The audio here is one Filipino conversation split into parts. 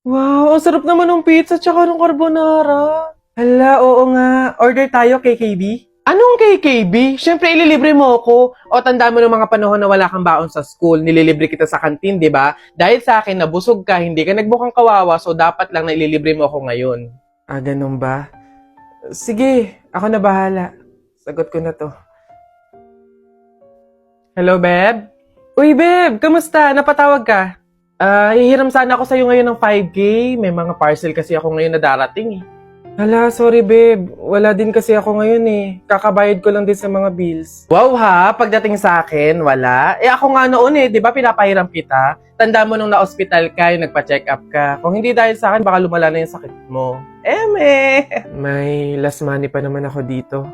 Wow, ang sarap naman ng pizza tsaka ng carbonara. Hala, oo nga. Order tayo, KKB? Anong KKB? Siyempre, ililibre mo ako. O, tanda mo ng mga panahon na wala kang baon sa school. Nililibre kita sa kantin, di ba? Dahil sa akin, nabusog ka, hindi ka nagbukang kawawa, so dapat lang na ililibre mo ako ngayon. Ah, ganun ba? Sige, ako na bahala. Sagot ko na to. Hello, Beb? Uy, Beb, kamusta? Napatawag ka? Hihiram sana ako sa'yo ngayon ng 5K. May mga parcel kasi ako ngayon na darating eh. Hala, sorry babe. Wala din kasi ako ngayon eh. Kakabayad ko lang din sa mga bills. Wow ha, pagdating sa akin, wala. Eh ako nga noon eh, di ba pinapahiram kita? Tanda mo nung na-hospital ka, yung nagpa-check up ka. Kung hindi dahil sa akin, baka lumala na yung sakit mo. Eme! May last money pa naman ako dito.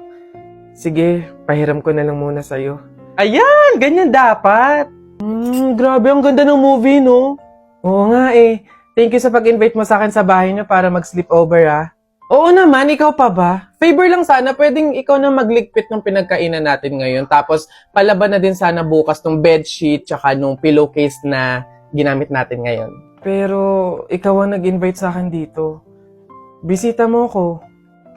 Sige, pahiram ko na lang muna sa'yo. Ayan! Ganyan dapat! Grabe, ang ganda ng movie, no? Oo nga eh. Thank you sa pag-invite mo sa akin sa bahay niyo para mag-sleepover, ah. Oo naman, ikaw pa ba? Favor lang sana, pwedeng ikaw na magligpit ng pinagkainan natin ngayon. Tapos, palaban na din sana bukas ng bedsheet tsaka nung pillowcase na ginamit natin ngayon. Pero, ikaw ang nag-invite sa akin dito. Bisita mo ko.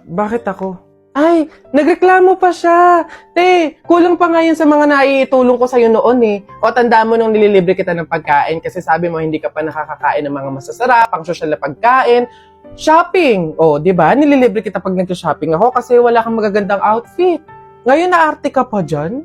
Bakit ako? Ay, nagreklamo pa siya. Te, kulang pa nga yun sa mga naiitulong ko sa'yo noon eh. O tanda mo nung nililibre kita ng pagkain kasi sabi mo hindi ka pa nakakakain ng mga masasarap, pang social na pagkain. Shopping! O, di ba? Nililibre kita pag nag-shopping ako kasi wala kang magagandang outfit. Ngayon naarte ka pa dyan?